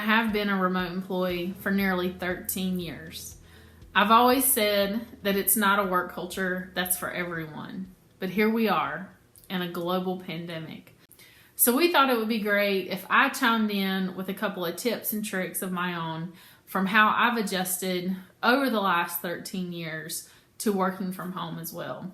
I have been a remote employee for nearly 13 years. I've always said that it's not a work culture that's for everyone, but here we are in a global pandemic. So we thought it would be great if I chimed in with a couple of tips and tricks of my own from how I've adjusted over the last 13 years to working from home as well.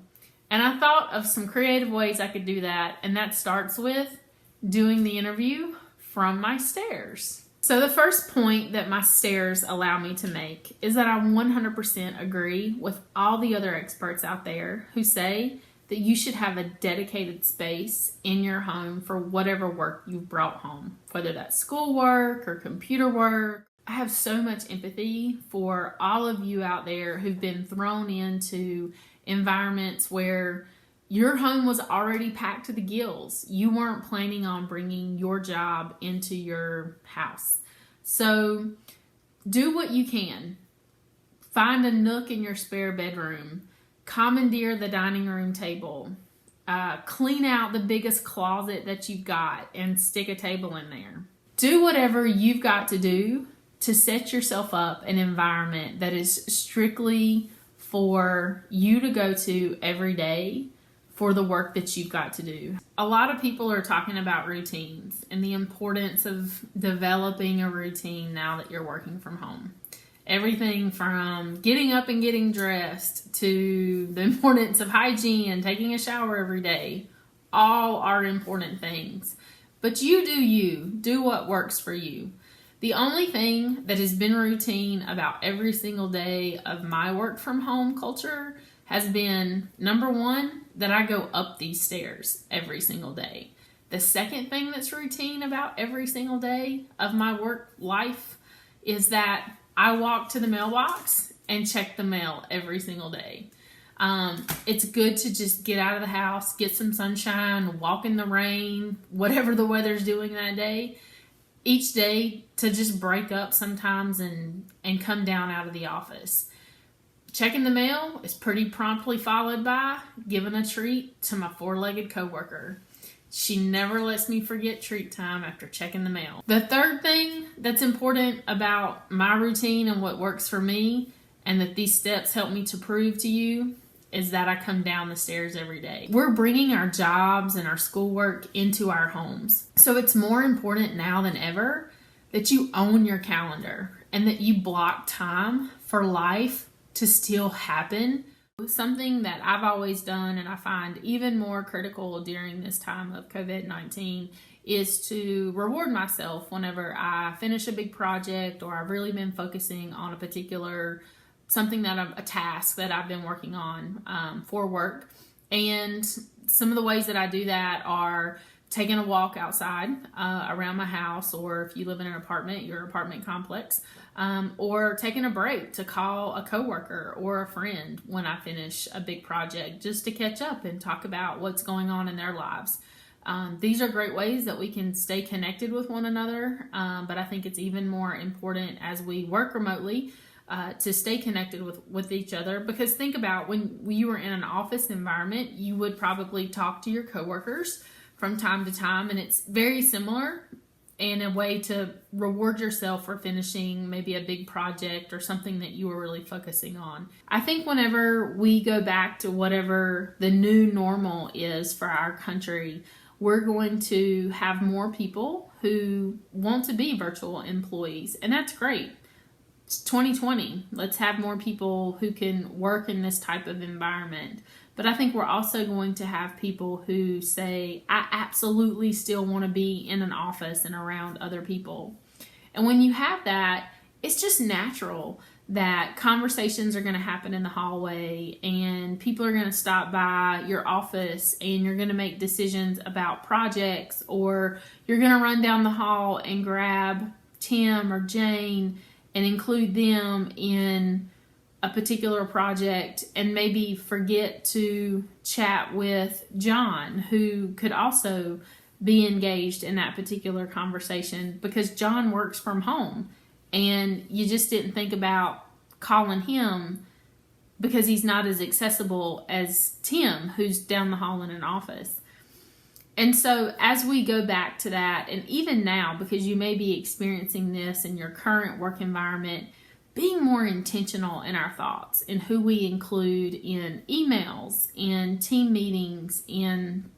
And I thought of some creative ways I could do that, and that starts with doing the interview from my stairs. So the first point that my stairs allow me to make is that I 100% agree with all the other experts out there who say that you should have a dedicated space in your home for whatever work you've brought home, whether that's schoolwork or computer work. I have so much empathy for all of you out there who've been thrown into environments where your home was already packed to the gills. You weren't planning on bringing your job into your house. So do what you can. Find a nook in your spare bedroom. Commandeer the dining room table. Clean out the biggest closet that you've got and stick a table in there. Do whatever you've got to do to set yourself up an environment that is strictly for you to go to every day for the work that you've got to do. A lot of people are talking about routines and the importance of developing a routine now that you're working from home. Everything from getting up and getting dressed to the importance of hygiene and taking a shower every day. All are important things. But you do what works for you. The only thing that has been routine about every single day of my work from home culture has been, number one, that I go up these stairs every single day. The second thing that's routine about every single day of my work life is that I walk to the mailbox and check the mail every single day. It's good to just get out of the house, get some sunshine, walk in the rain, whatever the weather's doing that day. Each day to just break up sometimes and come down out of the office. Checking the mail is pretty promptly followed by giving a treat to my four-legged coworker. She never lets me forget treat time after checking the mail. The third thing that's important about my routine and what works for me, and that these steps help me to prove to you, is that I come down the stairs every day. We're bringing our jobs and our schoolwork into our homes. So it's more important now than ever that you own your calendar and that you block time for life to still happen. Something that I've always done and I find even more critical during this time of COVID-19 is to reward myself whenever I finish a big project or I've really been focusing on a particular a task that I've been working on for work. And some of the ways that I do that are taking a walk outside around my house, or if you live in an apartment, your apartment complex, or taking a break to call a coworker or a friend when I finish a big project just to catch up and talk about what's going on in their lives. These are great ways that we can stay connected with one another, but I think it's even more important as we work remotely to stay connected with each other. Because think about when you were in an office environment, you would probably talk to your coworkers from time to time, and it's very similar in a way to reward yourself for finishing maybe a big project or something that you were really focusing on. I think whenever we go back to whatever the new normal is for our country, we're going to have more people who want to be virtual employees, and that's great. It's 2020. Let's have more people who can work in this type of environment. But I think we're also going to have people who say, I absolutely still want to be in an office and around other people. And when you have that, it's just natural that conversations are going to happen in the hallway and people are going to stop by your office and you're going to make decisions about projects, or you're going to run down the hall and grab Tim or Jane and include them in a particular project and maybe forget to chat with John, who could also be engaged in that particular conversation because John works from home and you just didn't think about calling him because he's not as accessible as Tim, who's down the hall in an office. And so as we go back to that, and even now, because you may be experiencing this in your current work environment, being more intentional in our thoughts and who we include in emails, in team meetings, in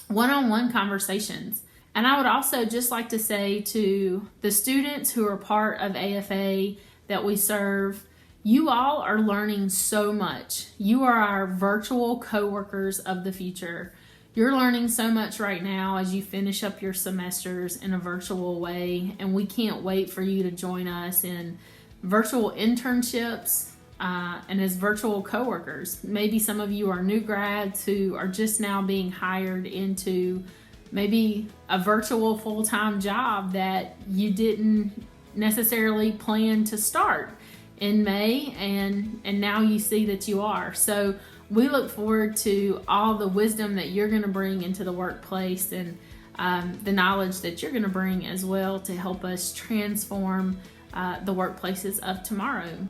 one-on-one conversations. And I would also just like to say to the students who are part of AFA that we serve, you all are learning so much. You are our virtual coworkers of the future. You're learning so much right now as you finish up your semesters in a virtual way, and we can't wait for you to join us in virtual internships and as virtual coworkers. Maybe some of you are new grads who are just now being hired into maybe a virtual full-time job that you didn't necessarily plan to start in May, and now you see that you are. So we look forward to all the wisdom that you're going to bring into the workplace, and the knowledge that you're going to bring as well to help us transform the workplaces of tomorrow.